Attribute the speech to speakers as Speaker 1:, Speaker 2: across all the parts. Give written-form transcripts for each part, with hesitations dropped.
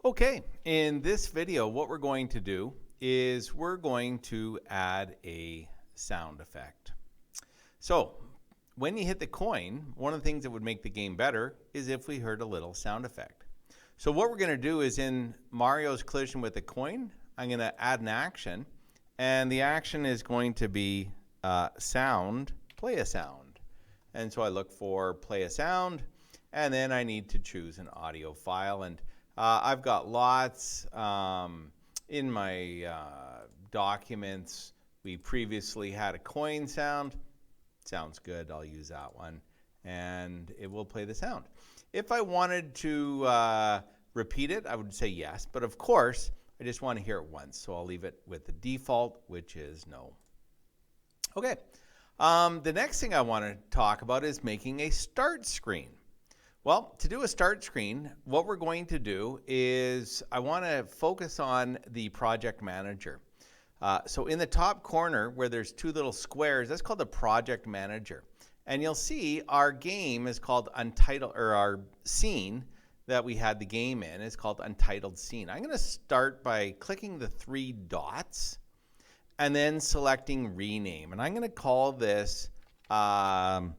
Speaker 1: Okay, in this video, what we're going to do is we're going to add a sound effect. So when you hit the coin, one of the things that would make the game better is if we heard a little sound effect. So what we're going to do is in Mario's collision with the coin, I'm going to add an action, and the action is going to be sound, play a sound. And so I look for play a sound, and then I need to choose an audio file. And I've got lots in my documents. We previously had a coin sound. Sounds good. I'll use that one. And it will play the sound. If I wanted to repeat it, I would say yes. But of course, I just want to hear it once. So I'll leave it with the default, which is no. Okay. The next thing I want to talk about is making a start screen. Well, to do a start screen, what we're going to do is I want to focus on the project manager. So in the top corner where there's two little squares, that's called the project manager. And you'll see our game is called Untitled, or our scene that we had the game in is called Untitled Scene. I'm going to start by clicking the three dots and then selecting Rename. And I'm going to call this Game,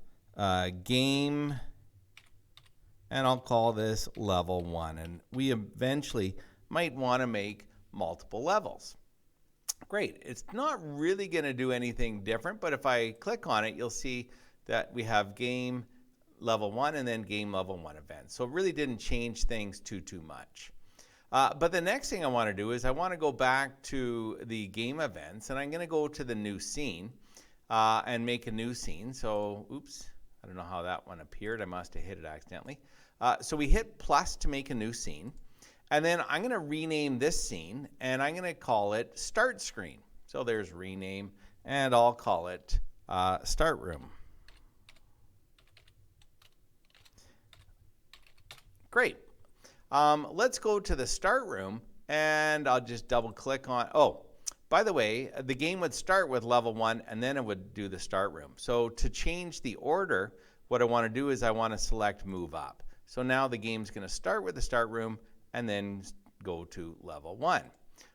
Speaker 1: and I'll call this Level 1. And we eventually might want to make multiple levels. Great. It's not really going to do anything different, but if I click on it, you'll see that we have Game Level 1 and then Game Level 1 events. So it really didn't change things too much. But the next thing I want to do is I want to go back to the game events, and I'm going to go to the new scene and make a new scene. So, oops, I don't know how that one appeared. I must have hit it accidentally. So we hit plus to make a new scene. And then I'm going to rename this scene, and I'm going to call it Start Screen. So there's Rename, and I'll call it Start Room. Great. Let's go to the Start Room, and I'll just double click on, oh, by the way, the game would start with Level 1, and then it would do the Start Room. So to change the order, what I want to do is I want to select Move Up. So now the game's going to start with the Start Room, and then go to Level 1.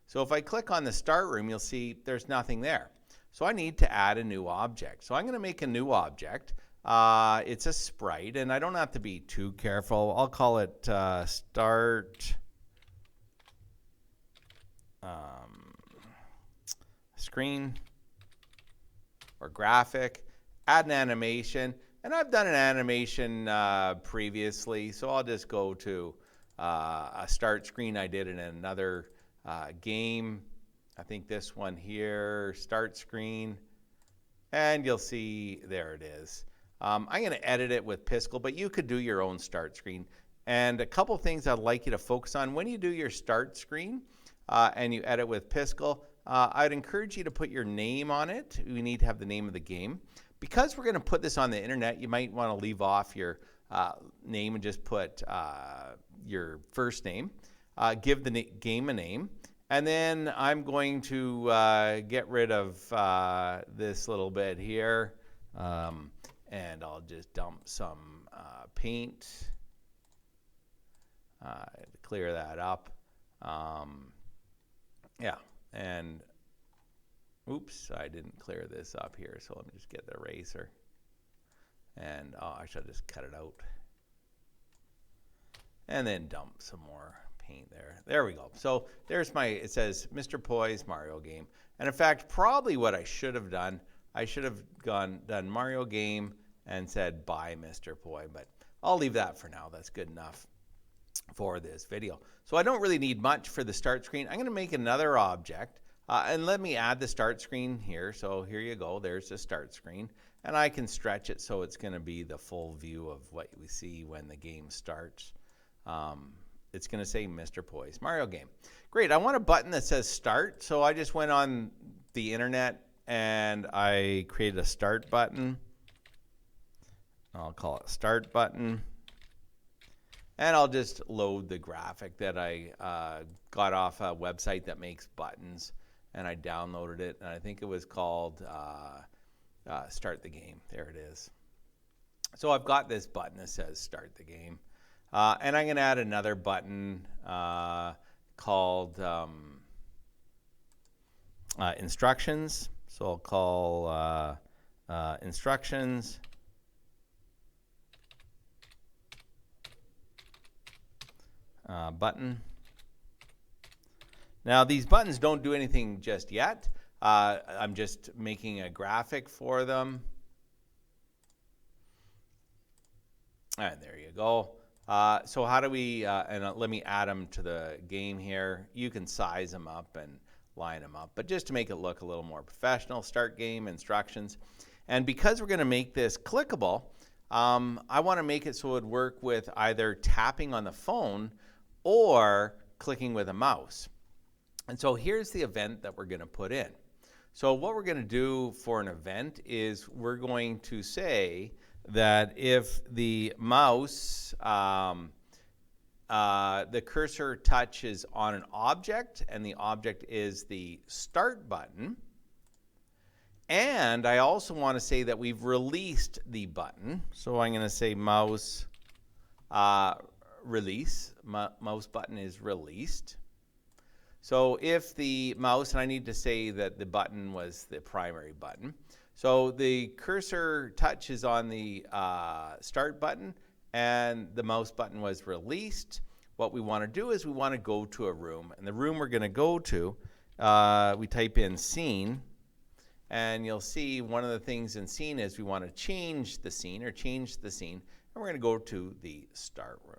Speaker 1: So if I click on the Start Room, you'll see there's nothing there. So I need to add a new object. So I'm going to make a new object. It's a sprite, and I don't have to be too careful. I'll call it Start Screen or Graphic. Add an animation. And I've done an animation previously, so I'll just go to a start screen. I did it in another game. I think this one here, start screen. And you'll see there it is. I'm going to edit it with Piskel, but you could do your own start screen. And a couple things I'd like you to focus on. When you do your start screen and you edit with Piskel, I'd encourage you to put your name on it. We need to have the name of the game. Because we're going to put this on the internet, you might want to leave off your name and just put your first name. Give the game a name. And then I'm going to get rid of this little bit here. And I'll just dump some paint. Clear that up. Yeah. And oops, I didn't clear this up here, so let me just get the eraser. And I should just cut it out. And then dump some more paint there. There we go. So there's my, it says Mr. Poy's Mario game. And in fact, probably what I should have done, I should have done Mario game and said bye Mr. Poy, but I'll leave that for now. That's good enough for this video. So I don't really need much for the start screen. I'm going to make another object. And let me add the start screen here. So here you go. There's the start screen. And I can stretch it so it's going to be the full view of what we see when the game starts. It's going to say Mr. Poy's Mario game. Great. I want a button that says start. So I just went on the internet and I created a start button. I'll call it start button. And I'll just load the graphic that I got off a website that makes buttons. And I downloaded it, and I think it was called Start the Game. There it is. So I've got this button that says Start the Game. And I'm going to add another button called instructions. So I'll call instructions. Button. Now these buttons don't do anything just yet. I'm just making a graphic for them. And there you go. So how do we, let me add them to the game here. You can size them up and line them up, but just to make it look a little more professional, start game, instructions. And because we're going to make this clickable, I want to make it so it would work with either tapping on the phone or clicking with a mouse. And so here's the event that we're going to put in. So what we're going to do for an event is we're going to say that if the mouse, the cursor touches on an object and the object is the start button, and I also want to say that we've released the button. So I'm going to say mouse release. Mouse button is released. So if the mouse, and I need to say that the button was the primary button. So the cursor touches on the start button and the mouse button was released. What we want to do is we want to go to a room. And the room we're going to go to, we type in scene. And you'll see one of the things in scene is we want to change the scene. And we're going to go to the start room.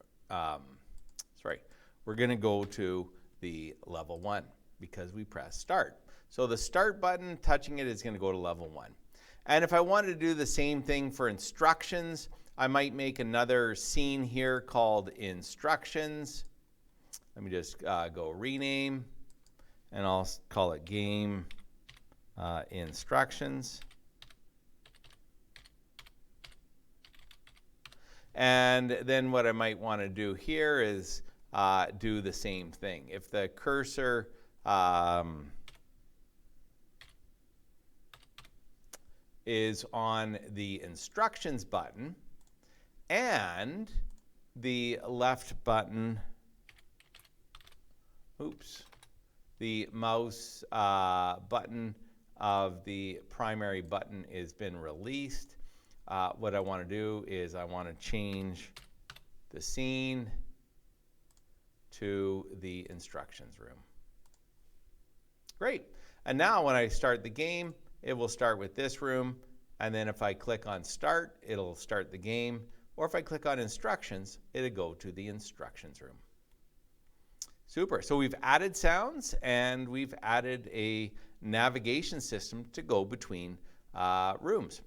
Speaker 1: We're going to go to the level 1 because we press start. So the start button, touching it, is going to go to level 1. And if I wanted to do the same thing for instructions, I might make another scene here called instructions. Let me just go rename, and I'll call it game instructions. And then what I might want to do here is do the same thing. If the cursor is on the instructions button and the left button, the mouse button of the primary button has been released, what I want to do is I want to change the scene to the instructions room. Great. And now when I start the game, it will start with this room. And then if I click on start, it'll start the game. Or if I click on instructions, it'll go to the instructions room. Super. So we've added sounds and we've added a navigation system to go between rooms.